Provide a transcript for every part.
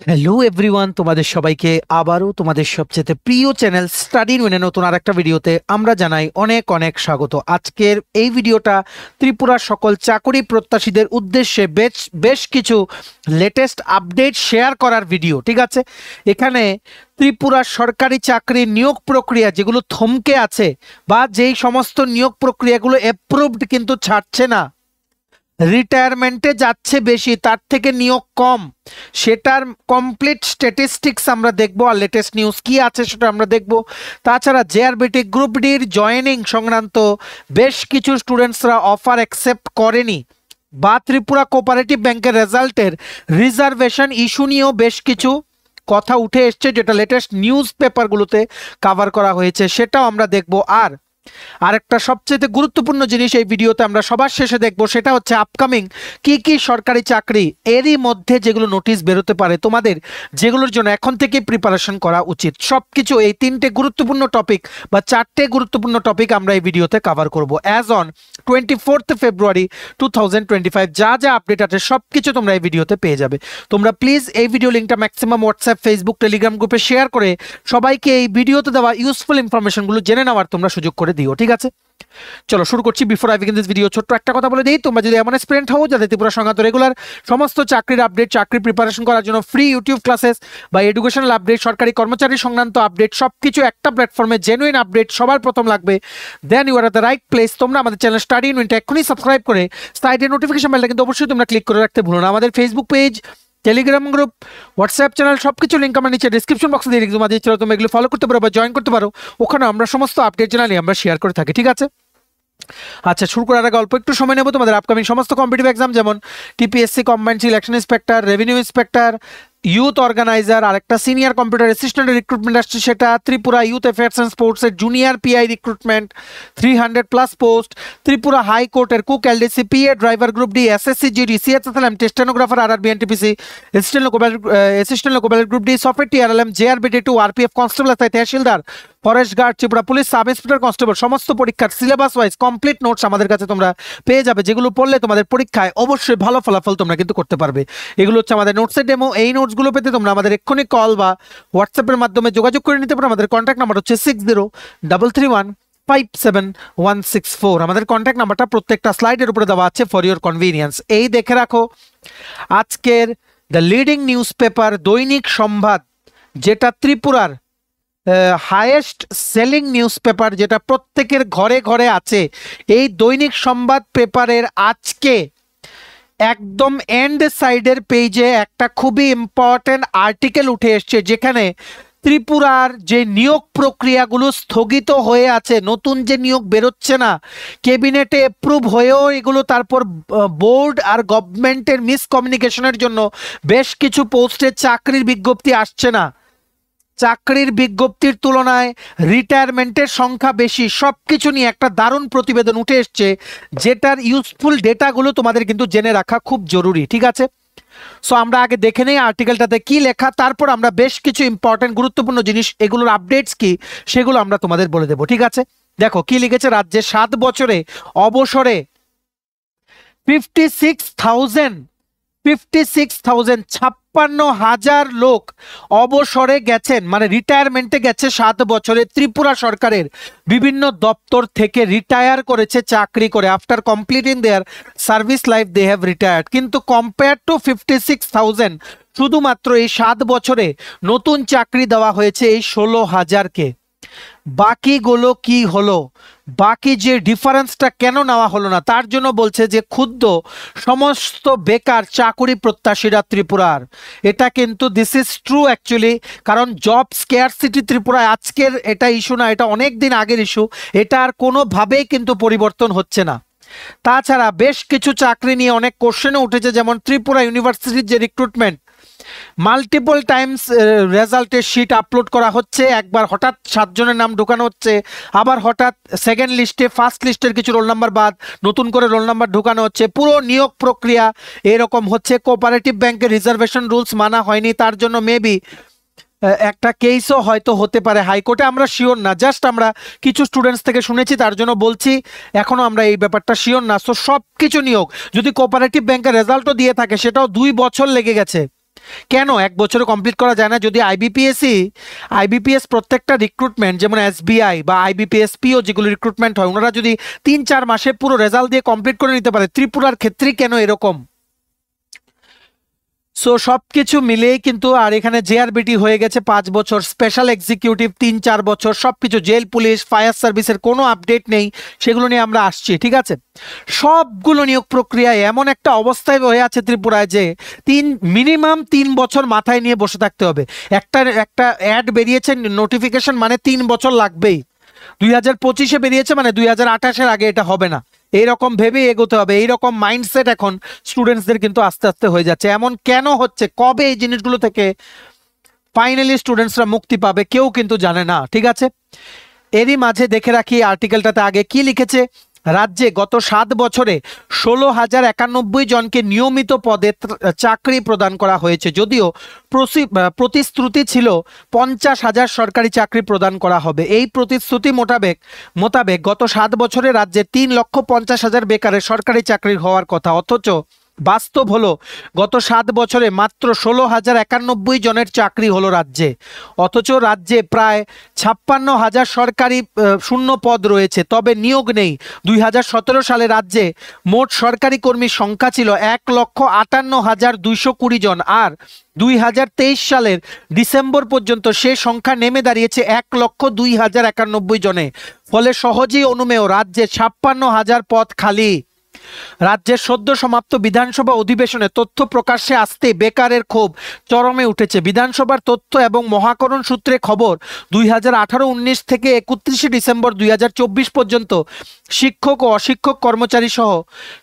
Hello everyone, তোমাদের সবাইকে আবারও তোমাদের সবচেয়ে প্রিয় চ্যানেল স্টাডি উইনে নতুন আরেকটা ভিডিওতে আমরা জানাই অনেক অনেক স্বাগত। আজকের এই ভিডিওটা ত্রিপুরার সকল চাকরি প্রত্যাশীদের উদ্দেশ্যে বেশ কিছু লেটেস্ট আপডেট শেয়ার করার ভিডিও। ঠিক আছে, এখানে ত্রিপুরার সরকারি চাকরির নিয়োগ প্রক্রিয়া যেগুলো থমকে আছে বা যেই সমস্ত নিয়োগ প্রক্রিয়াগুলো অ্যাপ্রুভড কিন্তু ছাড়ছে না, রিটায়ারমেন্টে যাচ্ছে বেশি, তার থেকে নিয়োগ কম, সেটার কমপ্লিট স্ট্যাটিস্টিক্স আমরা দেখব। আর লেটেস্ট নিউজ কি আছে সেটা আমরা দেখব। তাছাড়া জেআরবিটি গ্রুপ ডির জয়েনিং সংক্রান্ত বেশ কিছু স্টুডেন্টসরা অফার অ্যাকসেপ্ট করেনি, বা ত্রিপুরা কোঅপারেটিভ ব্যাংকের রেজাল্টের রিজার্ভেশন ইস্যু নিয়েও বেশ কিছু কথা উঠে এসছে, যেটা লেটেস্ট নিউজ পেপারগুলোতে কাভার করা হয়েছে, সেটাও আমরা দেখব। আর আরেকটা সবচেয়ে গুরুত্বপূর্ণ জিনিস এই ভিডিওতে আমরা সবার শেষে দেখব, সেটা হচ্ছে আপকামিং কি সরকারি চাকরি এরই মধ্যে যেগুলো নোটিশ বেরোতে পারে তোমাদের, যেগুলোর জন্য এখন থেকে প্রিপারেশন করা উচিত। সবকিছু এই তিনটে গুরুত্বপূর্ণ টপিক বা চারটে গুরুত্বপূর্ণ টপিক আমরা এই ভিডিওতে কভার করব। অ্যাজ অন 24 ফেব্রুয়ারি 2025 যা যা আপডেট আছে সবকিছু তোমরা এই ভিডিওতে পেয়ে যাবে। তোমরা প্লিজ এই ভিডিও লিঙ্কটা ম্যাক্সিমাম হোয়াটসঅ্যাপ, ফেসবুক, টেলিগ্রাম গ্রুপে শেয়ার করে সবাইকে এই ভিডিওতে দেওয়া ইউজফুল ইনফরমেশনগুলো জেনে নেওয়ার তোমরা সুযোগ করে দিও। ঠিক আছে, চলো শুরু করছি। Before I begin this video ছোট্ট একটা কথা বলে দিই, তোমরা যদি এমন স্টুডেন্ট হও যাতে ত্রিপুরা সংক্রান্ত রেগুলার সমস্ত চাকরির আপডেট, চাকরি প্রিপারেশন করার জন্য ফ্রি ইউটিউব ক্লাসেস বা এডুকেশনাল আপডেট, সরকারি কর্মচারী সংক্রান্ত আপডেট, সবকিছু একটা প্ল্যাটফর্মে জেনুইন আপডেট সবার প্রথম লাগবে, then you are the right place. তোমরা আমাদের চ্যানেল স্টাডি ইউনিটে এখনই সাবস্ক্রাইব করে সাইডে নোটিফিকেশন বেলটা কিন্তু অবশ্যই তোমরা ক্লিক করে রাখতে ভুলো না। আমাদের Facebook page, Telegram group, WhatsApp channel সবকিছু লিঙ্ক আমরা নিচে ডিসক্রিপশন বক্সে দিয়ে রেখে তোমাদের ইচ্ছা তুমি এগুলো ফলো করতে পারো বা জয়েন করতে পারো। ওখানে আমরা সমস্ত আপডেট জানালে আমরা শেয়ার করে থাকি। ঠিক আছে, আচ্ছা শুরু করার আগে অল্প একটু সময় নেব। তোমাদের আপকামিং সমস্ত কম্পিটিটিভ এক্সাম যেমন TPSC combined selection inspector, revenue inspector, youth organiser, আর একটা সিনিয়র কম্পিউটার অ্যাসিস্ট্যান্ট রিক্রুটমেন্ট আসছে, সেটা ত্রিপুরা ইউথ অ্যাফেয়ার্স অ্যান্ড স্পোর্টসের junior PI recruitment 300+ post, Tripura হাইকোর্টের cook LDC, PA driver group D, SSC GD, CHSLM, stenographer RRB NTPC, assistant loco group D, software TRLM, JRBT 2, RPF constable, tehsildar, forest guard, Tripura police sub inspector constable, সমস্ত পরীক্ষার syllabus wise complete notes আমাদের কাছে তোমরা পেয়ে যাবে, যেগুলো পড়লে তোমাদের পরীক্ষায় অবশ্যই ভালো ফলাফল তোমরা কিন্তু করতে পারবে। এগুলো হচ্ছে আমাদের নোটসের ডেমো। এই নোটসগুলো পেতে তোমরা আমাদের এক্ষুনি কল বা হোয়াটসঅ্যাপের মাধ্যমে যোগাযোগ করে নিতে পারো। আমাদের কন্ট্যাক্ট নাম্বার হচ্ছে 6033157164। আমাদের কন্ট্যাক্ট নাম্বারটা প্রত্যেকটা স্লাইডের উপরে দেওয়া আছে ফর ইউর কনভিনিয়েন্স। এই দেখে রাখো আজকের দ্য লিডিং নিউজ পেপার দৈনিক সংবাদ, যেটা ত্রিপুরার হাইয়েস্ট সেলিং নিউজ পেপার, যেটা প্রত্যেকের ঘরে ঘরে আছে। এই দৈনিক সংবাদ পেপারের আজকে একদম এন্ড সাইডের পেজে একটা খুবই ইম্পর্টেন্ট আর্টিকেল উঠে এসছে, যেখানে ত্রিপুরার যে নিয়োগ প্রক্রিয়াগুলো স্থগিত হয়ে আছে, নতুন যে নিয়োগ বেরোচ্ছে না, ক্যাবিনেটে অ্যাপ্রুভ হয়েও এগুলো তারপর বোর্ড আর গভর্নমেন্টের মিসকমিউনিকেশনের জন্য বেশ কিছু পোস্টে চাকরির বিজ্ঞপ্তি আসছে না, চাকরির বিজ্ঞপ্তির তুলনায় রিটায়ারমেন্টের সংখ্যা বেশি, সবকিছু নিয়ে একটা দারুণ প্রতিবেদন উঠে এসছে, যেটার ইউজফুল ডেটাগুলো তোমাদের কিন্তু জেনে রাখা খুব জরুরি। ঠিক আছে, সো আমরা আগে দেখে নেই আর্টিকেলটাতে কি লেখা, তারপর আমরা বেশ কিছু ইম্পর্টেন্ট গুরুত্বপূর্ণ জিনিস, এগুলোর আপডেটস কি সেগুলো আমরা তোমাদের বলে দেবো। ঠিক আছে, দেখো কি লিখেছে। রাজ্যে 7 বছরে অবসরে 56,000 লোক অবসরে গেছেন, মানে রিটায়ারমেন্টে গেছে 7 বছরে। ত্রিপুরা সরকারের বিভিন্ন দপ্তর থেকে রিটায়ার করেছে চাকরি করে, after completing their service life they have retired. কিন্তু কম্পেয়ার টু 56,000 শুধুমাত্র এই 7 বছরে নতুন চাকরি দেওয়া হয়েছে এই 16,000-কে। বাকিগুলো কি হলো, বাকি যে ডিফারেন্সটা কেন নেওয়া হলো না, তার জন্য বলছে যে ক্ষুব্ধ সমস্ত বেকার চাকরি প্রত্যাশীরা ত্রিপুরার। এটা কিন্তু দিস ইজ ট্রু অ্যাকচুয়ালি, কারণ জব স্কেয়ারসিটি ত্রিপুরায় আজকের এটা ইস্যু না, এটা অনেক দিন আগের ইস্যু, এটা আর কোনোভাবেই কিন্তু পরিবর্তন হচ্ছে না। তাছাড়া বেশ কিছু চাকরি নিয়ে অনেক কোশ্চেনও উঠেছে, যেমন ত্রিপুরা ইউনিভার্সিটির যে রিক্রুটমেন্ট, মাল্টিপল টাইমস রেজাল্টের শিট আপলোড করা হচ্ছে, একবার হঠাৎ 7 জনের নাম ঢোকানো হচ্ছে, আবার হঠাৎ সেকেন্ড লিস্টে ফার্স্ট লিস্টের কিছু রোল নাম্বার বাদ নতুন করে রোল নাম্বার ঢোকানো হচ্ছে। পুরো নিয়োগ প্রক্রিয়া এরকম হচ্ছে। কোঅপারেটিভ ব্যাংকের রিজার্ভেশন রুলস মানা হয়নি, তার জন্য মেবি একটা কেসও হয়তো হতে পারে হাইকোর্টে, আমরা শিওর না, জাস্ট আমরা কিছু স্টুডেন্টস থেকে শুনেছি, তার জন্য বলছি, এখনো আমরা এই ব্যাপারটা শিওর না। সো সব কিছু নিয়োগ যদি কোঅপারেটিভ ব্যাংকের রেজাল্টও দিয়ে থাকে, সেটাও 2 বছর লেগে গেছে, কেন 1 বছরে কমপ্লিট করা যায় না? যদি আইবিপিএস প্রত্যেকটা রিক্রুটমেন্ট, যেমন এসবিআই বা আইবিপিএস পিও যেগুলো রিক্রুটমেন্ট হয়, ওনারা যদি 3-4 মাসে পুরো রেজাল্ট দিয়ে কমপ্লিট করে নিতে পারে, ত্রিপুরার ক্ষেত্রেই কেন এরকম? সো সবকিছু মিলেই কিন্তু, আর এখানে জেআরবিটি হয়ে গেছে 5 বছর, স্পেশাল এক্সিকিউটিভ 3-4 বছর, সবকিছু জেল, পুলিশ, ফায়ার সার্ভিসের কোনো আপডেট নেই, সেগুলো নিয়ে আমরা আসছি। ঠিক আছে, সবগুলো নিয়োগ প্রক্রিয়ায় এমন একটা অবস্থায় হয়ে আছে ত্রিপুরায় যে মিনিমাম 3 বছর মাথায় নিয়ে বসে থাকতে হবে। একটা অ্যাড বেরিয়েছে, নোটিফিকেশন, মানে 3 বছর লাগবেই। 2025-এ বেরিয়েছে, মানে 2028-এর আগে এটা হবে না, এইরকম ভেবে এগোতে হবে। এইরকম মাইন্ডসেট এখন স্টুডেন্টসদের কিন্তু আস্তে আস্তে হয়ে যাচ্ছে। এমন কেন হচ্ছে, কবে এই জিনিসগুলো থেকে ফাইনালি স্টুডেন্টসরা মুক্তি পাবে, কেউ কিন্তু জানে না। ঠিক আছে, এরই মাঝে দেখে রাখি আর্টিকেলটাতে আগে কি লিখেছে। রাজ্যে গত 7 বছরে 16,091 জনকে নিয়মিত পদে চাকরি প্রদান করা হয়েছে, যদিও প্রতিশ্রুতি ছিল 50,000 সরকারি চাকরি প্রদান করা হবে। এই প্রতিশ্রুতি মোতাবেক গত 7 বছরে রাজ্যে 3,50,000 বেকারের সরকারি চাকরি হওয়ার কথা, অথচ বাস্তব হলো গত 7 বছরে মাত্র 16,091 জনের চাকরি হলো রাজ্যে। অথচ রাজ্যে প্রায় 56,000 সরকারি শূন্য পদ রয়েছে, তবে নিয়োগ নেই। 2017 সালে রাজ্যে মোট সরকারি কর্মীর সংখ্যা ছিল 1,58,220 জন, আর 2023 সালের ডিসেম্বর পর্যন্ত সে সংখ্যা নেমে দাঁড়িয়েছে 1,02,091 জনে। ফলে সহজেই অনুমেয় রাজ্যে 56,000 পদ খালি। রাজ্যের সদ্য সমাপ্ত বিধানসভা অধিবেশনে তথ্য প্রকাশ্যে আসতে বেকারের ক্ষোভ চরমে উঠেছে। বিধানসভার তথ্য এবং মহাকরণ সূত্রে খবর, 2018-19 থেকে 31 ডিসেম্বর 2024 পর্যন্ত শিক্ষক ও অশিক্ষক কর্মচারী সহ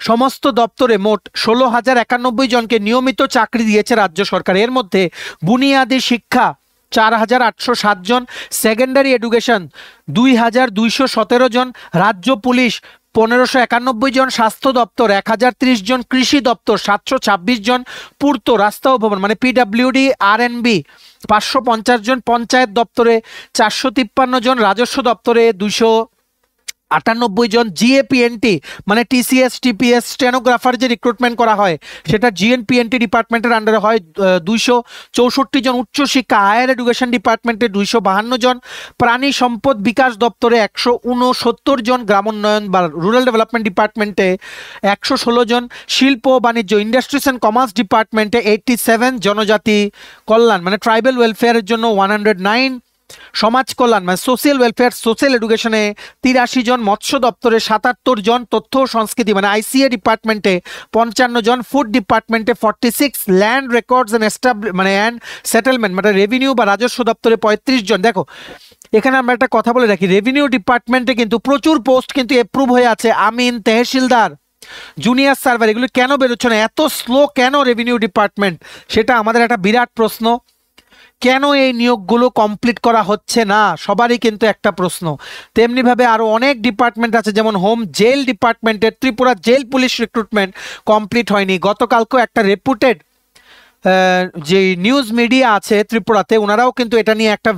সমস্ত দপ্তরে মোট 16,091 জনকে নিয়মিত চাকরি দিয়েছে রাজ্য সরকার। এর মধ্যে বুনিয়াদী শিক্ষা 4,807 জন, সেকেন্ডারি এডুকেশন 2,217 জন, রাজ্য পুলিশ 1,591 জন, স্বাস্থ্য দপ্তর 1,030 জন, কৃষি দপ্তর 726 জন, পূর্ত, রাস্তা ও ভবন মানে পিডাব্লিউডি আরএনবি 550 জন, পঞ্চায়েত দপ্তরে 453 জন, রাজস্ব দপ্তরে 298 জন, জিএপিএনটি মানে টিসিএস টিপিএস স্টেনোগ্রাফার যে রিক্রুটমেন্ট করা হয় সেটা জিএনপিএনটি ডিপার্টমেন্টের আন্ডারে হয় 264 জন, উচ্চশিক্ষা হায়ার এডুকেশন ডিপার্টমেন্টে 252 জন, প্রাণী সম্পদ বিকাশ দপ্তরে 169 জন, গ্রামোন্নয়ন বা রুরাল ডেভেলপমেন্ট ডিপার্টমেন্টে 116 জন, শিল্প বাণিজ্য ইন্ডাস্ট্রিজ অ্যান্ড কমার্স ডিপার্টমেন্টে 87, জনজাতি কল্যাণ মানে ট্রাইবাল ওয়েলফেয়ারের জন্য 109, সমাজ কল্যাণ মানে সোশ্যাল ওয়েলফেয়ার সোশ্যাল এডুকেশনে 83 জন, মৎস্য দপ্তরে 77 জন, তথ্য ও সংস্কৃতি মানে আইসিএ ডিপার্টমেন্টে 55 জন, ফুড ডিপার্টমেন্টে 46, ল্যান্ড রেকর্ডস অ্যান্ড সেটেলমেন্ট মানে রেভিনিউ বা রাজস্ব দপ্তরে 35 জন। দেখো এখানে আমরা একটা কথা বলে রাখি, রেভিনিউ ডিপার্টমেন্টে কিন্তু প্রচুর পোস্ট কিন্তু এপ্রুভ হয়ে আছে, আমিন, তেহসিলদার, জুনিয়র সার্ভার, এগুলো কেন বেরোচ্ছে না, এত স্লো কেন রেভিনিউ ডিপার্টমেন্ট, সেটা আমাদের একটা বিরাট প্রশ্ন। কেন এই নিয়োগগুলো কমপ্লিট করা হচ্ছে না, সবারই কিন্তু একটা প্রশ্ন। তেমনিভাবে আরও অনেক ডিপার্টমেন্ট আছে, যেমন হোম জেল ডিপার্টমেন্টের Tripura jail police recruitment complete হয়নি। গতকালকেও একটা রেপুটেড যে নিউজ মিডিয়া আছে ত্রিপুরাতে, ওনারাও কিন্তু এটা নিয়ে একটা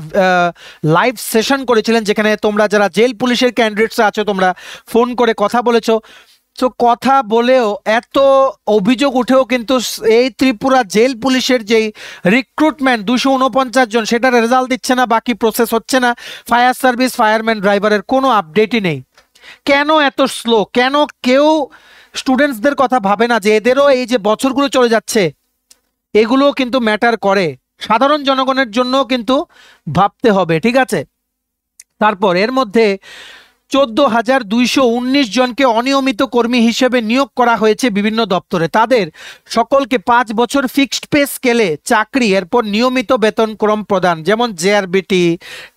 লাইভ সেশন করেছিলেন, যেখানে তোমরা যারা জেল পুলিশের ক্যান্ডিডেটস আছো তোমরা ফোন করে কথা বলেছো। তো কথা বলেও এত অভিযোগ উঠেও কিন্তু এই ত্রিপুরা জেল পুলিশের যেই রিক্রুটমেন্ট 249 জন, সেটার রেজাল্ট দিচ্ছে না, বাকি প্রসেস হচ্ছে না। ফায়ার সার্ভিস ফায়ারম্যান ড্রাইভারের কোনো আপডেটই নেই। কেন এত স্লো, কেন কেউ স্টুডেন্টসদের কথা ভাবে না যে এদেরও এই যে বছরগুলো চলে যাচ্ছে এগুলো কিন্তু ম্যাটার করে, সাধারণ জনগণের জন্য কিন্তু ভাবতে হবে। ঠিক আছে, তারপর এর মধ্যে 14,219 জনকে অনিয়মিত কর্মী হিসেবে নিয়োগ করা হয়েছে বিভিন্ন দপ্তরে। তাদের সকলকে 5 বছর ফিক্সড পে স্কেলে চাকরি, এরপর নিয়মিত বেতনক্রম প্রদান, যেমন জেআরবিটি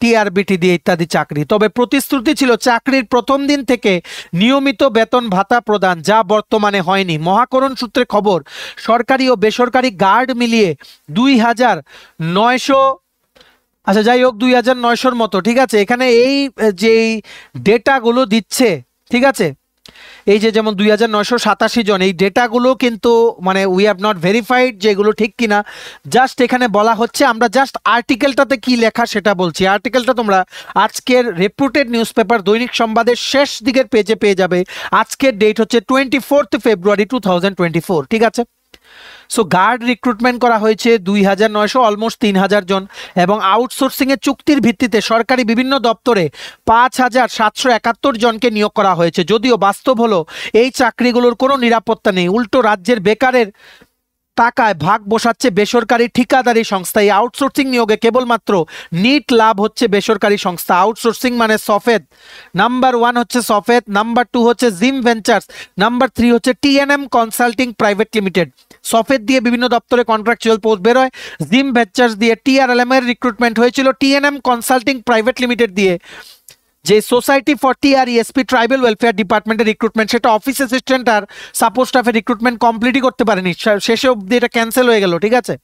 টিআরবিটি দিয়ে ইত্যাদি চাকরি। তবে প্রতিশ্রুতি ছিল চাকরির প্রথম দিন থেকে নিয়মিত বেতন ভাতা প্রদান, যা বর্তমানে হয়নি। মহাকরণ সূত্রে খবর, সরকারি ও বেসরকারি গার্ড মিলিয়ে 2,900, আচ্ছা যাই হোক 2,900-র মতো। ঠিক আছে, এখানে এই যে ডেটাগুলো দিচ্ছে, ঠিক আছে, এই যে যেমন 2,987 জন, এই ডেটাগুলো কিন্তু মানে উই হ্যাভ নট ভেরিফাইড যেগুলো ঠিক কিনা, জাস্ট এখানে বলা হচ্ছে। আমরা জাস্ট আর্টিকেলটাতে কি লেখা সেটা বলছি। আর্টিকেলটা তোমরা আজকের রেপুটেড নিউজ পেপার দৈনিক সংবাদের শেষ দিকের পেজে পেয়ে যাবে। আজকের ডেট হচ্ছে 24 ফেব্রুয়ারি 2024। ঠিক আছে, সো গার্ড রিক্রুটমেন্ট করা হয়েছে 2,900, অলমোস্ট 3,000 জন, এবং আউটসোর্সিং এর চুক্তির ভিত্তিতে সরকারি বিভিন্ন দপ্তরে 5,771 জনকে নিয়োগ করা হয়েছে। যদিও বাস্তব হলো এই চাকরিগুলোর কোনো নিরাপত্তা নেই, উল্টো রাজ্যের বেকারের টাকায় ভাগ বসাচ্ছে বেসরকারি ঠিকাদারি সংস্থা। এই আউটসোর্সিং নিয়োগে কেবলমাত্র নিট লাভ হচ্ছে বেসরকারি সংস্থা। আউটসোর্সিং মানে সফেদ, নাম্বার 1 হচ্ছে সফেদ, নাম্বার 2 হচ্ছে জিম ভেঞ্চার্স, নাম্বার 3 হচ্ছে টিএনএম কনসাল্টিং প্রাইভেট লিমিটেড। সফেদ দিয়ে বিভিন্ন দপ্তরে কন্ট্রাকচুয়াল পোস্ট বেরোয়, জিম ভেঞ্চার্স দিয়ে টিআরএলএম এর রিক্রুটমেন্ট হয়েছিল, টিএনএম কনসাল্টিং প্রাইভেট লিমিটেড দিয়ে যে সোসাইটি ফর টিআরইএসপি ট্রাইবাল ওয়েলফেয়ার ডিপার্টমেন্টের রিক্রুটমেন্ট, সেটা অফিস অ্যাসিস্ট্যান্ট আর সাপোর্ট স্টাফের রিক্রুটমেন্ট কমপ্লিটই করতে পারেনি, শেষে অবধি এটা ক্যান্সেল হয়ে গেল। ঠিক আছে,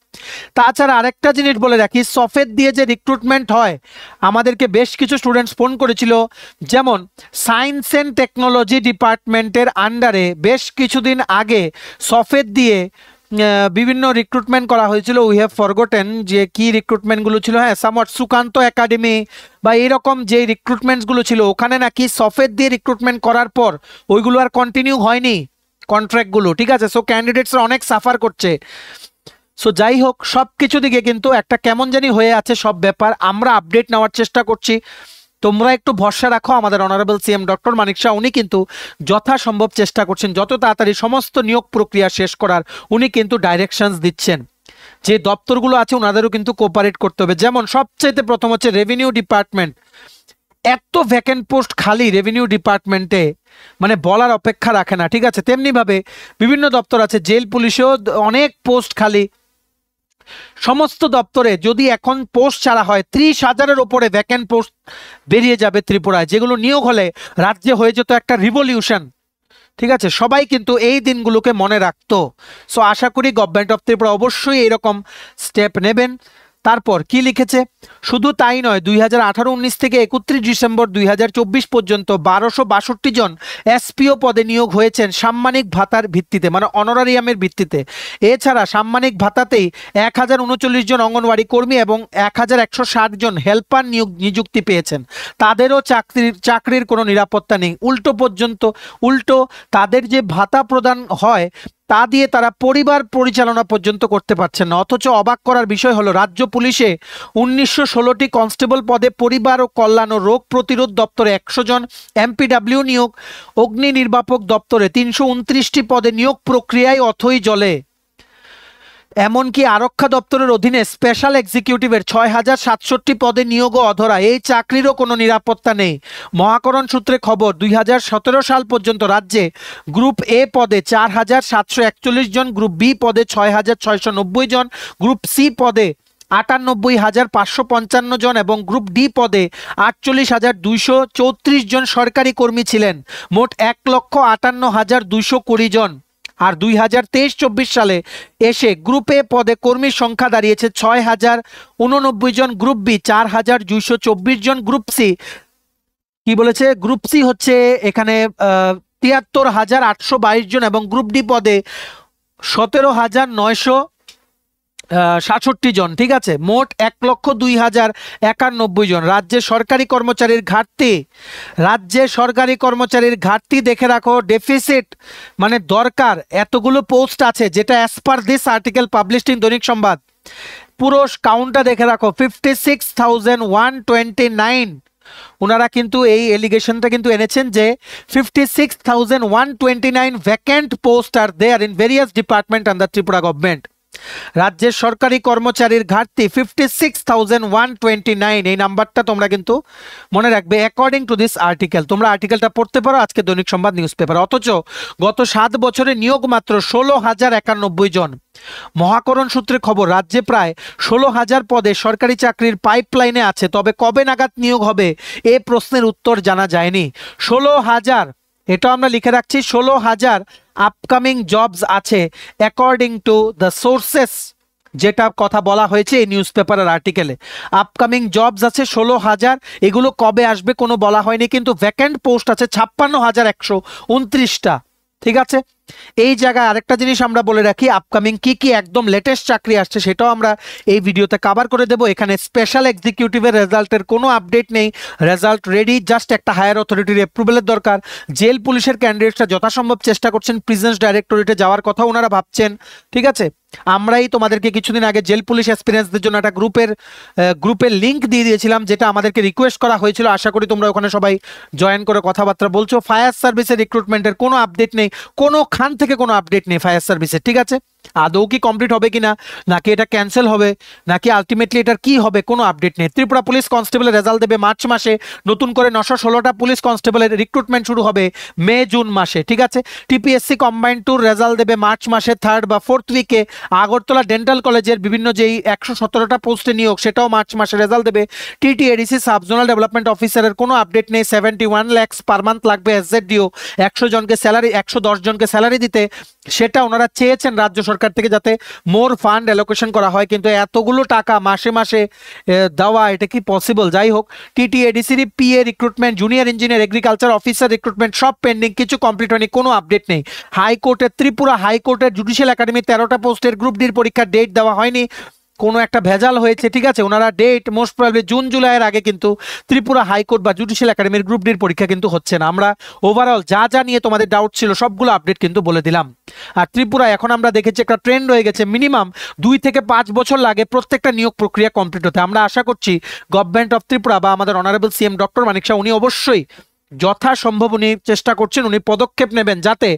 তাছাড়া আরেকটা জিনিস বলে রাখি, সফেদ দিয়ে যে রিক্রুটমেন্ট হয়, আমাদেরকে বেশ কিছু স্টুডেন্টস ফোন করেছিল, যেমন সায়েন্স অ্যান্ড টেকনোলজি ডিপার্টমেন্টের আন্ডারে বেশ কিছুদিন আগে সফেদ দিয়ে বিভিন্ন রিক্রুটমেন্ট করা হয়েছিল। উই হ্যাভ ফরগটেন যে কি রিক্রুটমেন্টগুলো ছিল, হ্যাঁ সামওয়াট সুকান্ত একাডেমি বা এরকম যে রিক্রুটমেন্টসগুলো ছিল, ওখানে নাকি সফেদ দিয়ে রিক্রুটমেন্ট করার পর ওইগুলো আর কন্টিনিউ হয়নি কন্ট্রাক্টগুলো। ঠিক আছে, সো ক্যান্ডিডেটসরা অনেক সাফার করছে। সো যাই হোক, সব কিছু দিকে কিন্তু একটা কেমন জানি হয়ে আছে সব ব্যাপার, আমরা আপডেট নেওয়ার চেষ্টা করছি। তোমরা একটু ভরসা রাখো, আমাদের অনারেবল সিএম ডক্টর মানিক শাহ উনি কিন্তু যথাসম্ভব চেষ্টা করছেন যত তাড়াতাড়ি সমস্ত নিয়োগ প্রক্রিয়া শেষ করার। উনি কিন্তু ডাইরেকশনস দিচ্ছেন, যে দপ্তরগুলো আছে ওনাদেরও কিন্তু কোঅপারেট করতে হবে। যেমন সবচেয়ে প্রথম হচ্ছে রেভিনিউ ডিপার্টমেন্ট, এত ভ্যাকেন্ট পোস্ট খালি রেভিনিউ ডিপার্টমেন্টে, মানে বলার অপেক্ষা রাখে না। ঠিক আছে, তেমনিভাবে বিভিন্ন দপ্তর আছে, জেল পুলিশেও অনেক পোস্ট খালি। সমস্ত দপ্তরে যদি এখন পোস্ট ছাড়া হয় 30,000-এর ওপরে ভ্যাকেন্ট পোস্ট বেরিয়ে যাবে ত্রিপুরায়, যেগুলো নিয়োগ হলে রাজ্যে হয়ে যেত একটা রিভলিউশন। ঠিক আছে, সবাই কিন্তু এই দিনগুলোকে মনে রাখতো। সো আশা করি গভর্নমেন্ট অফ ত্রিপুরা অবশ্যই এরকম স্টেপ নেবেন। তারপর কি লিখেছে, শুধু তাই নয়, 2018-19 থেকে 31 ডিসেম্বর 2024 পর্যন্ত 1262 জন এসপিও পদে নিয়োগ হয়েছেন সাম্মানিক ভাতার ভিত্তিতে, মানে অনারারিয়ামের ভিত্তিতে। এছাড়া সাম্মানিক ভাতাতেই 1039 জন অঙ্গনওয়াড়ি কর্মী এবং 1160 জন হেল্পার নিযুক্তি পেয়েছেন। তাদেরও চাকরির কোনো নিরাপত্তা নেই, উল্টো তাদের যে ভাতা প্রদান হয় তা দিয়ে তারা পরিবার পরিচালনা পর্যন্ত করতে পারছেন না। অথচ অবাক করার বিষয় হলো, রাজ্য পুলিশে 1916টি কনস্টেবল পদে, পরিবার ও কল্যাণ ও রোগ প্রতিরোধ দপ্তরে 100 জন এমপিডব্লিউ নিয়োগ, অগ্নি নির্বাপক দপ্তরে 329টি পদে নিয়োগ প্রক্রিয়ায় অথই জলে। এমনকি আরক্ষা দপ্তরের অধীনে স্পেশাল এক্সিকিউটিভের 6,067 পদে নিয়োগও অধরা। এই চাকরিরও কোনো নিরাপত্তা নেই। মহাকরণ সূত্রে খবর, 2017 সাল পর্যন্ত রাজ্যে গ্রুপ এ পদে 4,741 জন, গ্রুপ বি পদে 6,690 জন, গ্রুপ সি পদে 98,555 জন এবং গ্রুপ ডি পদে 48,234 জন সরকারি কর্মী ছিলেন। মোট 1,58,220 জন। আর 2023-24 সালে এসে গ্রুপ এ পদে কর্মীর সংখ্যা দাঁড়িয়েছে 6,089 জন, গ্রুপ বি 4,224 জন, গ্রুপ সি কি বলেছে, গ্রুপ সি হচ্ছে এখানে 73,822 জন এবং গ্রুপ ডি পদে 17,967 জন। ঠিক আছে, মোট 1,02,091 জন। রাজ্যে সরকারি কর্মচারীর ঘাটতি দেখে রাখো, ডেফিসিট মানে দরকার এতগুলো পোস্ট আছে, যেটা as per this article published in দৈনিক সংবাদ। পুরো কাউন্টটা দেখে রাখো, 56,129। ওনারা কিন্তু এই এলিগেশনটা কিন্তু এনেছেন যে 56,129 vacant post are there in various department under Tripura government. রাজ্যের সরকারি কর্মচারীর ঘাটতি 56,129। এই নাম্বারটা তোমরা কিন্তু মনে রাখবে অ্যাকর্ডিং টু দিস আর্টিকেল। তোমরা আর্টিকেলটা পড়তে পারো আজকে দৈনিক সংবাদ নিউজ পেপার। অথচ গত 7 বছরে নিয়োগ মাত্র 16,091 জন। মহাকরণ সূত্রে খবর, রাজ্যে প্রায় 16,000 পদে সরকারি চাকরির পাইপলাইনে আছে, তবে কবে নাগাদ নিয়োগ হবে এ প্রশ্নের উত্তর জানা যায়নি। 16,000, এটা আমরা লিখে রাখছি, 16,000 আপকামিং জবস আছে অ্যাকর্ডিং টু দ্য সোর্সেস, যেটা কথা বলা হয়েছে এই নিউজ পেপারের আর্টিকেলে। আপকামিং জবস আছে 16,000, এগুলো কবে আসবে কোনো বলা হয়নি, কিন্তু ভ্যাকেন্ট পোস্ট আছে 56,129টা। ঠিক আছে, এই জায়গায় আরেকটা জিনিস আমরা বলে রাখি, আপকামিং কি কি একদম লেটেস্ট চাকরি আসছে সেটাও আমরা এই ভিডিওতে কভার করে দেব। এখানে স্পেশাল এক্সিকিউটিভের রেজাল্টের কোনো আপডেট নেই, রেজাল্ট রেডি, জাস্ট একটা হায়ার অথরিটির অ্যাপ্রুভেলের দরকার। জেল পুলিশের ক্যান্ডিডেটরা যথাসম্ভব চেষ্টা করছেন প্রিজেন্স ডাইরেক্টরেটে যাওয়ার কথা ওনারা ভাবছেন, ঠিক আছে। আমরাই তোমাদেরকে কিছুদিন আগে জেল পুলিশ অ্যাসপিরেন্টসদের জন্য একটা গ্রুপের লিঙ্ক দিয়ে দিয়েছিলাম, যেটা আমাদেরকে রিকোয়েস্ট করা হয়েছিল। আশা করি তোমরা ওখানে সবাই জয়েন করে কথাবার্তা বলছো। ফায়ার সার্ভিসের রিক্রুটমেন্টের কোনো আপডেট নেই, কোনোখান থেকে কোনো আপডেট নেই ফায়ার সার্ভিসের, ঠিক আছে। আদৌ কি কমপ্লিট হবে কিনা, নাকি এটা ক্যান্সেল হবে, নাকি আলটিমেটলি এটার কি হবে, কোনো আপডেট নেই। ত্রিপুরা পুলিশ কনস্টেবলের রেজাল্ট দেবে মার্চ মাসে, নতুন করে 916টা পুলিশ কনস্টেবলের রিক্রুটমেন্ট শুরু হবে মে জুন মাসে, ঠিক আছে। টিপিএসসি কম্বাইন্ড টুর রেজাল্ট দেবে মার্চ মাসে 3rd বা 4th উইকে। আগরতলা ডেন্টাল কলেজের বিভিন্ন যেই 117টা পোস্টে নিয়োগ, সেটাও মার্চ মাসে রেজাল্ট দেবে। টিটিএডিসি সাবজোনাল ডেভেলপমেন্ট অফিসারের কোনো আপডেট নেই, 71 lakhs পার মান্থ লাগবে এসজেডিও, 100 জনকে স্যালারি, 110 জনকে স্যালারি দিতে। সেটা ওনারা চেয়েছেন রাজ্য সরকার থেকে যাতে মোর ফান্ড অ্যালোকেশন করা হয়, কিন্তু এতগুলো টাকা মাসে মাসে দেওয়া এটা কি পসিবল? যাই হোক, টিটিএডিসির PA recruitment, junior engineer, agriculture officer recruitment সব পেন্ডিং, কিছু কমপ্লিট হয়নি, কোনো আপডেট নেই। হাইকোর্টের, ত্রিপুরা হাইকোর্টের জুডিশিয়াল একাডেমি 13টা পোস্টের গ্রুপ ডির পরীক্ষার ডেট দেওয়া হয়নি, কোনো একটা ভেজাল হয়েছে, ঠিক আছে। ওনারা ডেট মোস্ট প্রবাবলি জুন জুলাইয়ের আগে কিন্তু ত্রিপুরা হাইকোর্ট বা জুডিশিয়াল একাডেমির গ্রুপ ডির পরীক্ষা কিন্তু হচ্ছে না। আমরা ওভারঅল যা যা নিয়ে তোমাদের ডাউট ছিল সবগুলো আপডেট কিন্তু বলে দিলাম। আর ত্রিপুরা এখন আমরা দেখেছি একটা ট্রেন্ড হয়ে গেছে, মিনিমাম 2 থেকে 5 বছর লাগে প্রত্যেকটা নিয়োগ প্রক্রিয়া কমপ্লিট হতে। আমরা আশা করছি গভর্নমেন্ট অফ ত্রিপুরা বা আমাদের অনারেবল সিএম ডক্টর মানিক শাহ উনি অবশ্যই যথাসম্ভব উনি চেষ্টা করছেন, উনি পদক্ষেপ নেবেন যাতে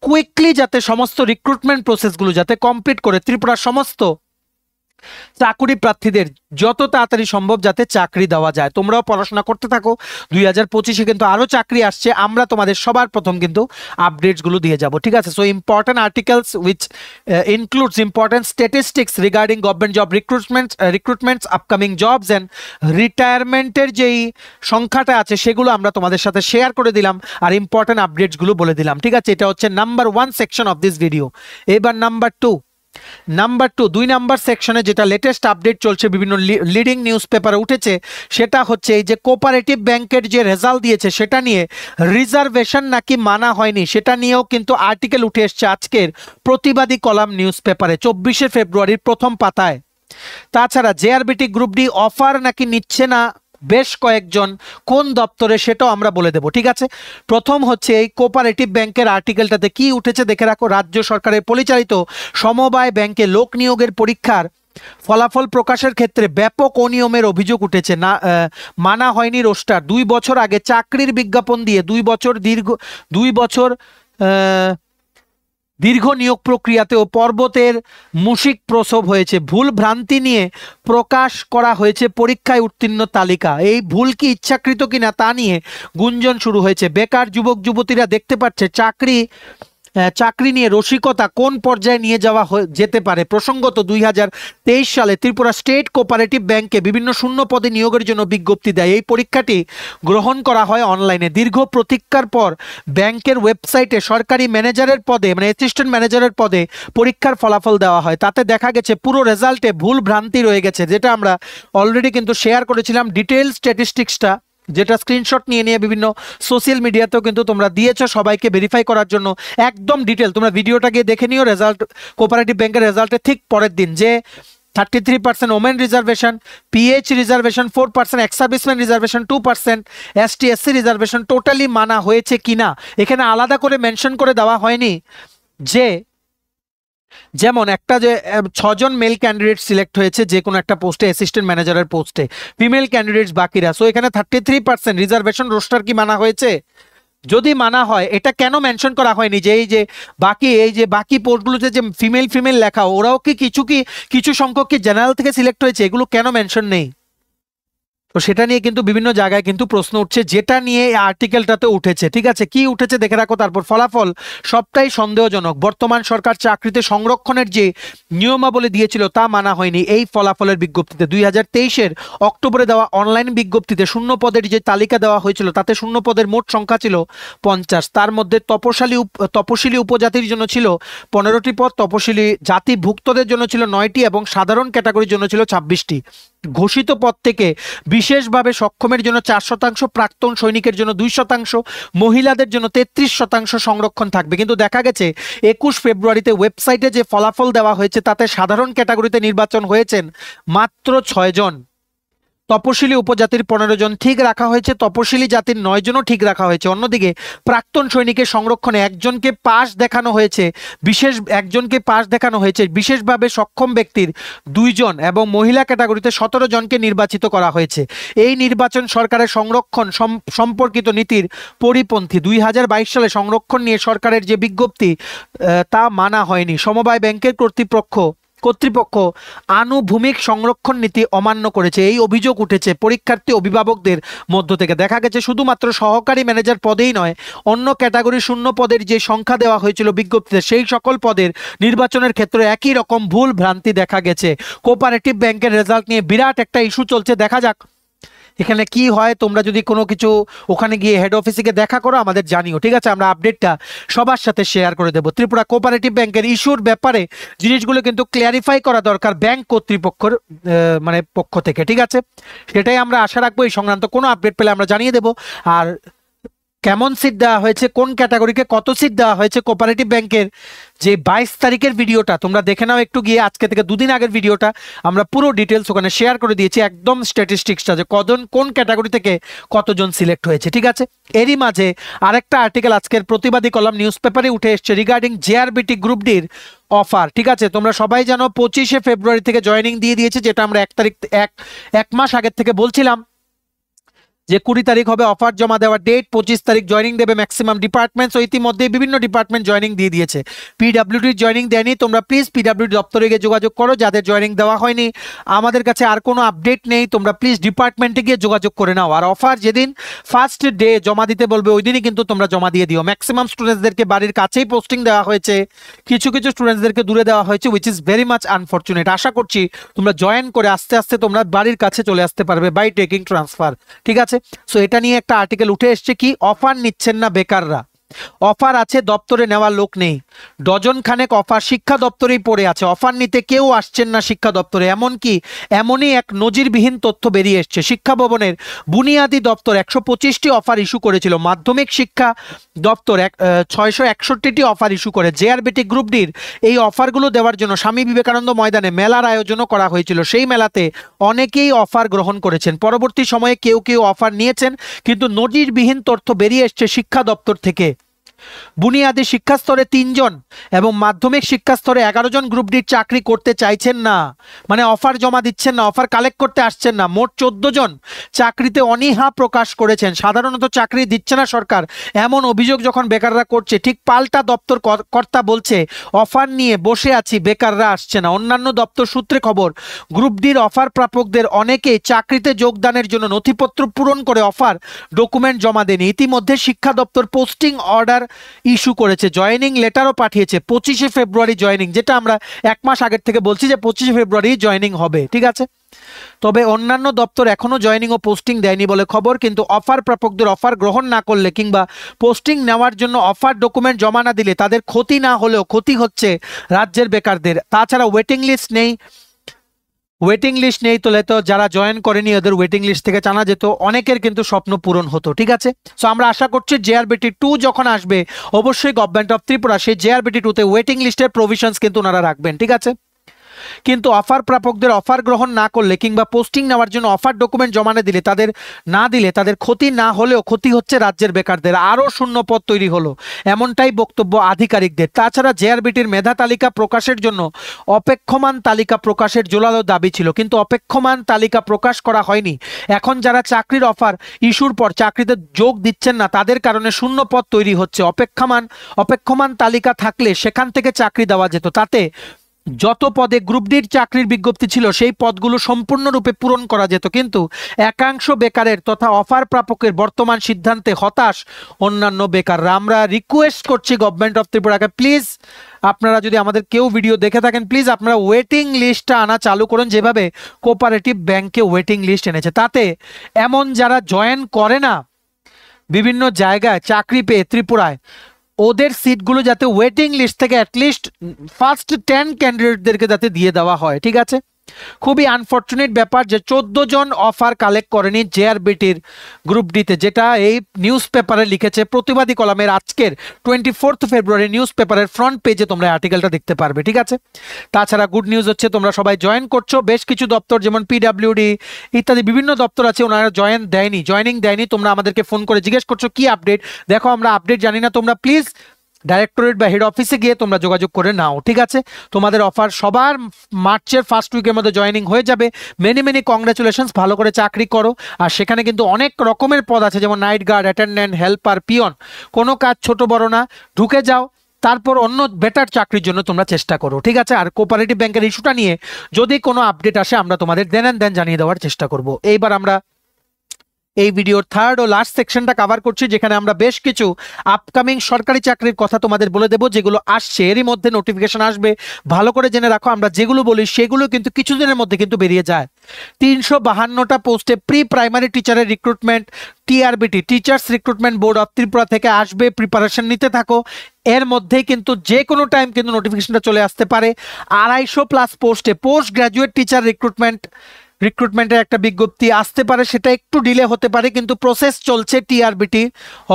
কুইকলি যাতে সমস্ত রিক্রুটমেন্ট প্রসেসগুলো যাতে কমপ্লিট করে ত্রিপুরার সমস্ত চাকরি প্রার্থীদের যত তাড়াতাড়ি সম্ভব যাতে চাকরি দেওয়া যায়। তোমরাও পড়াশোনা করতে থাকো, 2025-এ কিন্তু আরো চাকরি আসছে, আমরা তোমাদের সবার প্রথম কিন্তু আপডেটস গুলো দিয়ে যাব, ঠিক আছে। So important articles which includes important statistics regarding government job recruitments upcoming jobs and রিটায়ারমেন্টের যেই সংখ্যাটা আছে সেগুলো আমরা তোমাদের সাথে শেয়ার করে দিলাম, আর ইম্পর্টেন্ট আপডেটস গুলো বলে দিলাম, ঠিক আছে। এটা হচ্ছে number 1 section of this video. এবার নাম্বার 2 নাম্বার সেকশনে যেটা লেটেস্ট আপডেট চলছে, বিভিন্ন লিডিং নিউজ পেপারে উঠেছে, সেটা হচ্ছে এই যে কোঅপারেটিভ ব্যাংকের যে রেজাল্ট দিয়েছে সেটা নিয়ে রিজার্ভেশন নাকি মানা হয়নি, সেটা নিয়েও কিন্তু আর্টিকেল উঠে এসছে আজকের প্রতিবাদী কলাম নিউজ পেপারে 24শে ফেব্রুয়ারির প্রথম পাতায়। তাছাড়া জেআরবিটি গ্রুপ ডি অফার নাকি নিচ্ছে না বেশ কয়েকজন, কোন দপ্তরে সেটাও আমরা বলে দেব, ঠিক আছে। প্রথম হচ্ছে এই কোঅপারেটিভ ব্যাংকের আর্টিকেলটাতে কি উঠেছে দেখে রাখো। রাজ্য সরকারের পরিচালিত সমবায় ব্যাংকে লোক নিয়োগের পরীক্ষার ফলাফল প্রকাশের ক্ষেত্রে ব্যাপক অনিয়মের অভিযোগ উঠেছে, না মানা হয়নি রোস্টার। 2 বছর আগে চাকরির বিজ্ঞাপন দিয়ে 2 বছর দীর্ঘ নিয়োগ প্রক্রিয়াতেও পর্বতের মুশিক প্রসব হয়েছে। ভুল ভ্রান্তি নিয়ে প্রকাশ করা হয়েছে পরীক্ষায় উত্তীর্ণ তালিকা, এই ভুল কি ইচ্ছাকৃত কিনা তা নিয়ে গুঞ্জন শুরু হয়েছে। বেকার যুবক যুবতীরা দেখতে পাচ্ছে চাকরি নিয়ে রসিকতা কোন পর্যায়ে নিয়ে যাওয়া যেতে পারে। প্রসঙ্গত 2023 সালে ত্রিপুরা স্টেট কোঅপারেটিভ ব্যাংকে বিভিন্ন শূন্য পদে নিয়োগের জন্য বিজ্ঞপ্তি দেয়। এই পরীক্ষাটি গ্রহণ করা হয় অনলাইনে। দীর্ঘ প্রতীক্ষার পর ব্যাংকের ওয়েবসাইটে সরকারি ম্যানেজারের পদে মানে অ্যাসিস্ট্যান্ট ম্যানেজারের পদে পরীক্ষার ফলাফল দেওয়া হয়। তাতে দেখা গেছে পুরো রেজাল্টে ভুল ভ্রান্তি রয়ে গেছে, যেটা আমরা অলরেডি কিন্তু শেয়ার করেছিলাম। ডিটেইল স্ট্যাটিস্টিক্সটা যেটা স্ক্রিনশট নিয়ে বিভিন্ন সোশ্যাল মিডিয়াতেও কিন্তু তোমরা দিয়েছো সবাইকে ভেরিফাই করার জন্য, একদম ডিটেল তোমরা ভিডিওটা গিয়ে দেখে নিও। রেজাল্ট কোঅপারেটিভ ব্যাংকের রেজাল্টের ঠিক পরের দিন যে 33% women reservation, pH reservation 4%, ex serviceman reservation 2%, ST SC reservation totally মানা হয়েছে কিনা এখানে আলাদা করে মেনশন করে দেওয়া হয়নি। যে যেমন একটা যে 6 জন মেল ক্যান্ডিডেট সিলেক্ট হয়েছে যে কোনো একটা পোস্টে, অ্যাসিস্ট্যান্ট ম্যানেজারের পোস্টে, ফিমেল ক্যান্ডিডেটস বাকিরা। সো এখানে 33% রিজার্ভেশন রোস্টার কি মানা হয়েছে? যদি মানা হয় এটা কেন মেনশন করা হয়নি যে এই যে বাকি পোস্টগুলোতে যে ফিমেল লেখা, ওরাও কি কিছু সংখ্যক কি জেনারেল থেকে সিলেক্ট হয়েছে, এগুলো কেন মেনশন নেই? তো সেটা নিয়ে কিন্তু বিভিন্ন জায়গায় কিন্তু প্রশ্ন উঠছে, যেটা নিয়ে এই আর্টিকেলটাতে উঠেছে, ঠিক আছে। কি উঠেছে দেখে রাখো। তারপর ফলাফল সবটাই সন্দেহজনক। বর্তমান সরকার চাকরিতে সংরক্ষণের যে নিয়মাবলী দিয়েছিল তা মানা হয়নি। এই ফলাফলের বিজ্ঞপ্তিতে 2023-এর অক্টোবরে দেওয়া অনলাইন বিজ্ঞপ্তিতে শূন্য পদের যে তালিকা দেওয়া হয়েছিল তাতে শূন্য পদের মোট সংখ্যা ছিল 50। তার মধ্যে তপশিলি উপজাতির জন্য ছিল 15টি পদ, তপশিলি জাতিভুক্তদের জন্য ছিল 9টি এবং সাধারণ ক্যাটাগরির জন্য ছিল 26টি। ঘোষিত পদ থেকে বিশেষভাবে সক্ষমের জন্য 4%, প্রাক্তন সৈনিকের জন্য 2%, মহিলাদের জন্য 33% সংরক্ষণ থাকবে। কিন্তু দেখা গেছে 21 ফেব্রুয়ারিতে ওয়েবসাইটে যে ফলাফল দেওয়া হয়েছে তাতে সাধারণ ক্যাটাগরিতে নির্বাচন হয়েছেন মাত্র 6 জন, তপশিলি উপজাতির 15 জন ঠিক রাখা হয়েছে, তপশিলি জাতির 9 জনও ঠিক রাখা হয়েছে। অন্যদিকে প্রাক্তন সৈনিকের সংরক্ষণে একজনকে পাশ দেখানো হয়েছে, বিশেষভাবে সক্ষম ব্যক্তির 2 জন এবং মহিলা ক্যাটাগরিতে 17 জনকে নির্বাচিত করা হয়েছে। এই নির্বাচন সরকারের সংরক্ষণ সম্পর্কিত নীতির পরিপন্থী। 2022 সালে সংরক্ষণ নিয়ে সরকারের যে বিজ্ঞপ্তি তা মানা হয়নি। সমবায় ব্যাংকের কর্তৃপক্ষ আনুভূমিক সংরক্ষণ নীতি অমান্য করেছে, এই অভিযোগ উঠেছে পরীক্ষার্থী অভিভাবকদের মধ্য থেকে। দেখা গেছে শুধুমাত্র সহকারী ম্যানেজার পদেই নয়, অন্য ক্যাটাগরি শূন্য পদের যে সংখ্যা দেওয়া হয়েছিল বিজ্ঞপ্তিতে সেই সকল পদের নির্বাচনের ক্ষেত্রে একই রকম ভুল ভ্রান্তি দেখা গেছে। কোঅপারেটিভ ব্যাংকের রেজাল্ট নিয়ে বিরাট একটা ইস্যু চলছে, দেখা যাক এখানে কি হয়। তোমরা যদি কোনো কিছু ওখানে গিয়ে হেড অফিসে দেখা করো আমাদের জানিও, ঠিক আছে? আমরা আপডেটটা সবার সাথে শেয়ার করে দেবো। ত্রিপুরা কোঅপারেটিভ ব্যাংকের ইস্যুর ব্যাপারে জিনিসগুলো কিন্তু ক্লিয়ারিফাই করা দরকার ব্যাংক কর্তৃপক্ষের পক্ষ থেকে, ঠিক আছে? সেটাই আমরা আশা রাখবো। এই সংক্রান্ত কোনো আপডেট পেলে আমরা জানিয়ে দেবো। আর কেমন সিট দেওয়া হয়েছে, কোন ক্যাটাগরিকে কত সিট দেওয়া হয়েছে, কোঅপারেটিভ ব্যাংকের যে 22 তারিখের ভিডিওটা তোমরা দেখে নাও একটু গিয়ে। আজকে থেকে 2 দিন আগের ভিডিওটা আমরা পুরো ডিটেলস ওখানে শেয়ার করে দিয়েছি, একদম স্ট্যাটিস্টিক্সটা যে কোন ক্যাটাগরি থেকে কতজন সিলেক্ট হয়েছে, ঠিক আছে? এরই মাঝে আরেকটা আর্টিকেল আজকের প্রতিবাদী কলাম নিউজ পেপারে উঠে এসছে রিগার্ডিং জেআরবিটি গ্রুপ ডির অফার, ঠিক আছে? তোমরা সবাই জানো 25 ফেব্রুয়ারি থেকে জয়েনিং দিয়ে দিয়েছে, যেটা আমরা 1 তারিখ এক মাস আগের থেকে বলছিলাম যে 20 তারিখ হবে অফার জমা দেওয়ার ডেট, 25 তারিখ জয়েনিং দেবে ম্যাক্সিমাম ডিপার্টমেন্টস। ইতিমধ্যে বিভিন্ন ডিপার্টমেন্ট জয়েনিং দিয়ে দিয়েছে, পিডব্লিউডির জয়েনিং দেয়নি। তোমরা প্লিজ পিডব্লিউডি দপ্তরে গিয়ে যোগাযোগ করো যাদের জয়েনিং দেওয়া হয়নি। আমাদের কাছে আর কোনো আপডেট নেই, তোমরা প্লিজ ডিপার্টমেন্টে গিয়ে যোগাযোগ করে নাও। আর অফার যেদিন ফার্স্ট ডে জমা দিতে বলবে ওই দিনই কিন্তু তোমরা জমা দিয়ে দিও। ম্যাক্সিমাম স্টুডেন্টসদেরকে বাড়ির কাছেই পোস্টিং দেওয়া হয়েছে, কিছু স্টুডেন্টসদেরকে দূরে দেওয়া হয়েছে, which is very much unfortunate. আশা করছি তোমরা জয়েন করে আস্তে আস্তে তোমরা বাড়ির কাছে চলে আসতে পারবে বাই টেকিং ট্রান্সফার, ঠিক আছে? সো এটা নিয়ে একটা আর্টিকেল উঠে এসছে কি অফার নিচ্ছেন না বেকাররা, অফার আছে দপ্তরে নেওয়ার লোক নেই। ডজন খানেক অফার শিক্ষা দপ্তরেই পড়ে আছে, অফার নিতে কেউ আসছেন না শিক্ষা দপ্তরে। এমনই এক নজিরবিহীন তথ্য বেরিয়ে এসছে। শিক্ষা ভবনের বুনিয়াদী দপ্তর 125টি অফার ইস্যু করেছিল, মাধ্যমিক শিক্ষা দপ্তর 661টি অফার ইস্যু করে। জেআরবিটি গ্রুপ ডির এই অফারগুলো দেওয়ার জন্য স্বামী বিবেকানন্দ ময়দানে মেলার আয়োজনও করা হয়েছিল। সেই মেলাতে অনেকেই অফার গ্রহণ করেছেন, পরবর্তী সময়ে কেউ অফার নিয়েছেন, কিন্তু নজিরবিহীন তথ্য বেরিয়ে এসছে শিক্ষা দপ্তর থেকে। বুনিয়াদী শিক্ষা স্তরে 3 জন এবং মাধ্যমিক শিক্ষা স্তরে 11 জন গ্রুপ ডির চাকরি করতে চাইছেন না, মানে অফার জমা দিচ্ছেন না, অফার কালেক্ট করতে আসছেন না। মোট 14 জন চাকরিতে অনীহা প্রকাশ করেছেন। সাধারণত চাকরি দিচ্ছে না সরকার, এমন অভিযোগ যখন বেকাররা করছে, ঠিক পাল্টা দপ্তর কর্তা বলছে অফার নিয়ে বসে আছি, বেকাররা আসছে না। অন্যান্য দপ্তর সূত্রে খবর, গ্রুপ ডির অফার প্রাপকদের অনেকেই চাকরিতে যোগদানের জন্য নথিপত্র পূরণ করে অফার ডকুমেন্ট জমা দেয়নি। ইতিমধ্যে শিক্ষা দপ্তর পোস্টিং অর্ডার ইস্যু করেছে, জয়েনিং লেটারও পাঠিয়েছে। 25 ফেব্রুয়ারি জয়েনিং, যেটা আমরা 1 মাস আগের থেকে বলছি যে 25 ফেব্রুয়ারি জয়েনিং হবে, ঠিক আছে? তবে অন্যান্য দপ্তর এখনো জয়েনিং ও পোস্টিং দেয়নি বলে খবর। কিন্তু অফার প্রাপকদের অফার গ্রহণ না করলে কিংবা পোস্টিং নেওয়ার জন্য অফার ডকুমেন্ট জমা না দিলে তাদের ক্ষতি না হলেও ক্ষতি হচ্ছে রাজ্যের বেকারদের। তাছাড়া ওয়েটিং লিস্ট নেই তো যারা জয়েন করেনি ওদের ওয়েটিং লিস্ট থেকে জানা যেত, অনেকের কিন্তু স্বপ্ন পূরণ হতো, ঠিক আছে? সো আমরা আশা করছি জেআরবিটি 2 যখন আসবে অবশ্যই গভর্নমেন্ট অফ ত্রিপুরা সেই জেআরবিটি 2 তে ওয়েটিং লিস্টের প্রভিশনস কিন্তু ওনারা রাখবেন, ঠিক আছে? কিন্তু অফার প্রাপকদের অফার গ্রহণ না করলে কিংবা পোস্টিং নেওয়ার জন্য অফার ডকুমেন্ট জমা দিলে তাদের ক্ষতি না হলেও ক্ষতি হচ্ছে রাজ্যের বেকারদের। আরও শূন্য পদ তৈরি হলো, এমনটাই বক্তব্য আধিকারিকদের। তাছাড়া জেআরবিটির মেধা তালিকা প্রকাশের জন্য অপেক্ষমান তালিকা প্রকাশের জোরালো দাবি ছিল, কিন্তু অপেক্ষমান তালিকা প্রকাশ করা হয়নি। এখন যারা চাকরির অফার ইস্যুর পর চাকরিতে যোগ দিচ্ছেন না তাদের কারণে শূন্য পদ তৈরি হচ্ছে। অপেক্ষমান তালিকা থাকলে সেখান থেকে চাকরি দেওয়া যেত, তাতে যত পদে গ্রুপ ডির চাকরির বিজ্ঞপ্তি ছিল সেই পদগুলো সম্পূর্ণরূপে পূরণ করা যেত। কিন্তু একাংশ বেকারের তথা অফার প্রাপকের বর্তমান সিদ্ধান্তে হতাশ অন্যান্য বেকাররা। আমরা রিকোয়েস্ট করছি গভর্নমেন্ট অফ ত্রিপুরাকে, প্লিজ আপনারা যদি আমাদের কেউ ভিডিও দেখে থাকেন প্লিজ আপনারা ওয়েটিং লিস্টটা আনা চালু করুন, যেভাবে কোঅপারেটিভ ব্যাংকে ওয়েটিং লিস্ট এনেছে। তাতে এমন যারা জয়েন করে না বিভিন্ন জায়গায় চাকরি পেয়ে ত্রিপুরায়, ওদের সিটগুলো যাতে ওয়েটিং লিস্ট থেকে অ্যাটলিস্ট ফার্স্ট 10 ক্যান্ডিডেটদেরকে যাতে দিয়ে দেওয়া হয়, ঠিক আছে? খুবই আনফর্চুনেট ব্যাপার যে 14 জন অফার কালেক্ট করেনি জেআরবিটির গ্রুপ ডিতে, যেটা এই নিউজ পেপারে লিখেছে প্রতিবাদী কলামের আজকের 24 ফেব্রুয়ারি নিউজ পেপারের ফ্রন্ট পেজে তোমরা আর্টিকেলটা দেখতে পারবে। ঠিক আছে, তাছাড়া গুড নিউজ হচ্ছে তোমরা সবাই জয়েন করছো। বেশ কিছু দপ্তর যেমন পিডাব্লিউডি ইত্যাদি বিভিন্ন দপ্তর আছে, ওনারা জয়েনিং দেয়নি। তোমরা আমাদেরকে ফোন করে জিজ্ঞেস করছো কি আপডেট। দেখো আমরা আপডেট জানি না, তোমরা প্লিজ ডাইরেক্টরেট বা হেড অফিসে গিয়ে তোমরা যোগাযোগ করে নাও। ঠিক আছে, তোমাদের অফার সবার মার্চের ফার্স্ট উইকের মধ্যে জয়েনিং হয়ে যাবে। মেনি কংগ্রাচুলেশনস, ভালো করে চাকরি করো। আর সেখানে কিন্তু অনেক রকমের পদ আছে, যেমন night guard, attendant, helper, peon. কোনো কাজ ছোট বড় না, ঢুকে যাও, তারপর অন্য বেটার চাকরির জন্য তোমরা চেষ্টা করো। ঠিক আছে, আর কোঅপারেটিভ ব্যাংকের ইস্যুটা নিয়ে যদি কোনো আপডেট আসে আমরা তোমাদের দেন জানিয়ে দেওয়ার চেষ্টা করব। এইবার আমরা এই ভিডিওর থার্ড ও লাস্ট সেকশনটা কভার করছি, যেখানে আমরা বেশ কিছু আপকামিং সরকারি চাকরির কথা তোমাদের বলে দেবো, যেগুলো আসছে, এরই মধ্যে নোটিফিকেশন আসবে। ভালো করে জেনে রাখো, আমরা যেগুলো বলি সেগুলো কিন্তু কিছুদিনের মধ্যে কিন্তু বেরিয়ে যায়। 352টা পোস্টে প্রি প্রাইমারি টিচারের recruitment TRBT, teachers recruitment board of Tripura থেকে আসবে। প্রিপারেশন নিতে থাকো, এর মধ্যেই কিন্তু যে কোনো টাইম কিন্তু নোটিফিকেশনটা চলে আসতে পারে। 250+ পোস্টে পোস্ট গ্রাজুয়েট টিচার রিক্রুটমেন্টের একটা বিজ্ঞপ্তি আসতে পারে, সেটা একটু ডিলে হতে পারে, কিন্তু প্রসেস চলছে টিআরবিটি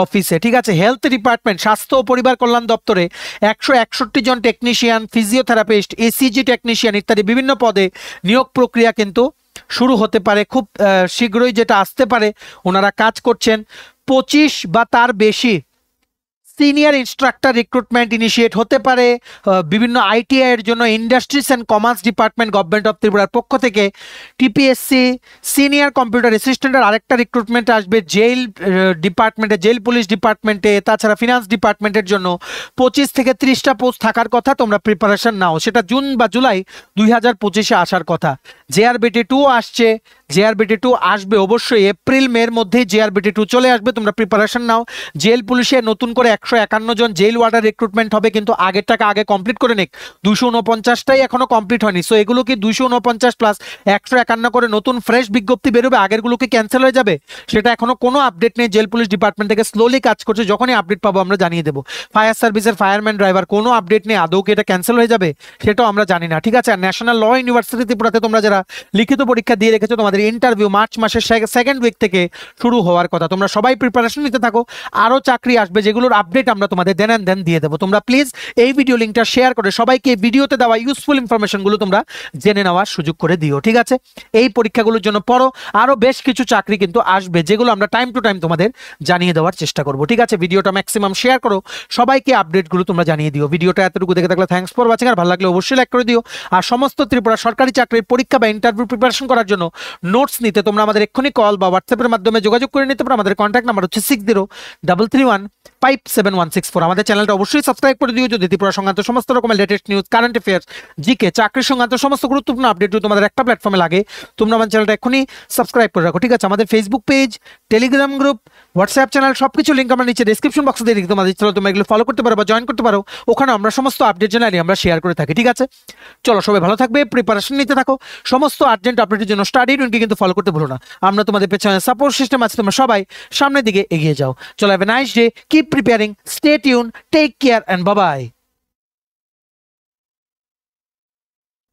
অফিসে। ঠিক আছে, হেলথ ডিপার্টমেন্ট, স্বাস্থ্য ও পরিবার কল্যাণ দপ্তরে 161 জন টেকনিশিয়ান, ফিজিওথেরাপিস্ট, এসিজি টেকনিশিয়ান ইত্যাদি বিভিন্ন পদে নিয়োগ প্রক্রিয়া কিন্তু শুরু হতে পারে খুব শীঘ্রই, যেটা আসতে পারে। ওনারা কাজ করছেন। 25 বা তার বেশি সিনিয়র ইনস্ট্রাক্টর রিক্রুটমেন্ট ইনিশিয়েট হতে পারে বিভিন্ন আইটিআই এর জন্য। Industries and commerce department government of ত্রিপুরার পক্ষ থেকে টিপিএসসি সিনিয়র কম্পিউটার অ্যাসিস্ট্যান্টের আরেকটা রিক্রুটমেন্ট আসবে জেল ডিপার্টমেন্টে, জেল পুলিশ ডিপার্টমেন্টে। তাছাড়া ফিনান্স ডিপার্টমেন্টের জন্য 25 থেকে 30টা পোস্ট থাকার কথা, তোমরা প্রিপারেশন নাও। সেটা জুন বা জুলাই 2025-এ আসার কথা। জেআরবিটি 2 আসছে, জেআরবিটি 2 আসবে অবশ্যই এপ্রিল মের মধ্যেই জেআরবিটি 2 চলে আসবে, তোমরা প্রিপারেশন নাও। জেল পুলিশে নতুন করে 151 জন জেল ওয়ার্ডার রিক্রুটমেন্ট হবে, কিন্তু আগেরটাকে আগে কমপ্লিট করে নিক। 249টাই এখনো কমপ্লিট হয়নি। সো এগুলো কি 249 প্লাস 151 করে নতুন ফ্রেশ বিজ্ঞপ্তি বেরোবে? আগেরগুলো কি ক্যান্সেল হয়ে যাবে? সেটা এখনো কোনো আপডেট নেই। জেল পুলিশ ডিপার্টমেন্ট থেকে স্লোলি কাজ করছে, যখনই আপডেট পাবো আমরা জানিয়ে দেবো। ফায়ার সার্ভিসের ফায়ারম্যান ড্রাইভার কোনো আপডেট নেই, আদৌ কি এটা ক্যান্সেল হয়ে যাবে সেটাও আমরা জানি না। ঠিক আছে, আর ন্যাশনাল ল ইউনিভার্সিটি ত্রিপুরাতে তোমরা যারা লিখিত পরীক্ষা দিয়ে রেখেছো, তোমাদের ইন্টারভিউ মার্চ মাসের সেকেন্ড উইক থেকে শুরু হওয়ার কথা। তোমরা সবাই প্রিপারেশন নিতে থাকো, আরও চাকরি আসবে যেগুলোর আপডেট আমরা তোমাদের দেন দিয়ে দেবো। তোমরা প্লিজ এই ভিডিও লিঙ্কটা শেয়ার করে সবাইকে ভিডিওতে দেওয়া ইউজফুল ইনফরমেশনগুলো তোমরা জেনে নেওয়ার সুযোগ করে দিও। ঠিক আছে, এই পরীক্ষাগুলোর জন্য পড়ো। আরও বেশ কিছু চাকরি কিন্তু আসবে, যেগুলো আমরা টাইম টু টাইম তোমাদের জানিয়ে দেওয়ার চেষ্টা করবো। ঠিক আছে, ভিডিওটা ম্যাক্সিমাম শেয়ার করো, সবাইকে আপডেটগুলো তোমরা জানিয়ে দিও। ভিডিওটা এতটুকু দেখে থাকলে থ্যাঙ্কস ফর ওয়াচিং, আর ভালো লাগলে অবশ্যই লাইক করে দিও। আর সমস্ত ত্রিপুরা সরকারি চাকরির পরীক্ষা বা ইন্টারভিউ প্রিপারেশন করার জন্য নোটস নিতে তোমরা আমাদের এক্ষুনি কল বা হোয়াটসঅ্যাপের মাধ্যমে যোগাযোগ করে নিতে পারো। আমাদের কন্ট্যাক্ট নাম্বার হচ্ছে 6033157164। আমাদের চ্যানেলটা অবশ্যই সাবস্ক্রাইব করে দিও, যদি ত্রিপুরা সংক্রান্ত সমস্ত রকমের latest news, current affairs, GK, চাকরির সংক্রান্ত সমস্ত গুরুত্বপূর্ণ আপডেট তোমাদের একটা প্ল্যাটফর্মে লাগে, তোমরা আমার চ্যানেলটা এক্ষুনি সাবস্ক্রাইব করে রাখো। ঠিক আছে, আমাদের Facebook page, Telegram group, WhatsApp channel সবকিছু লিঙ্ক আমরা নিচে ডেসক্রিপশন বক্সে দিয়ে দিই, তোমাদের চলো তোমরা এগুলো ফলো করতে পারো বা জয়েন করতে পারো। ওখানে আমরা সমস্ত আপডেট জানাই আমরা শেয়ার করে থাকি। ঠিক আছে, চলো সবাই ভালো থাকবে, প্রিপারেশন নিতে থাকো। সমস্ত আর্জেন্ট আপডেটের জন্য স্টাডি টুনকে কিন্তু ফলো করতে ভুলো না। আমরা তোমাদের পেছনে সাপোর্ট সিস্টেম আছে, তোমরা সবাই সামনের দিকে এগিয়ে যাও। চলো, have a nice day, keep preparing, stay tune, take care and bye by.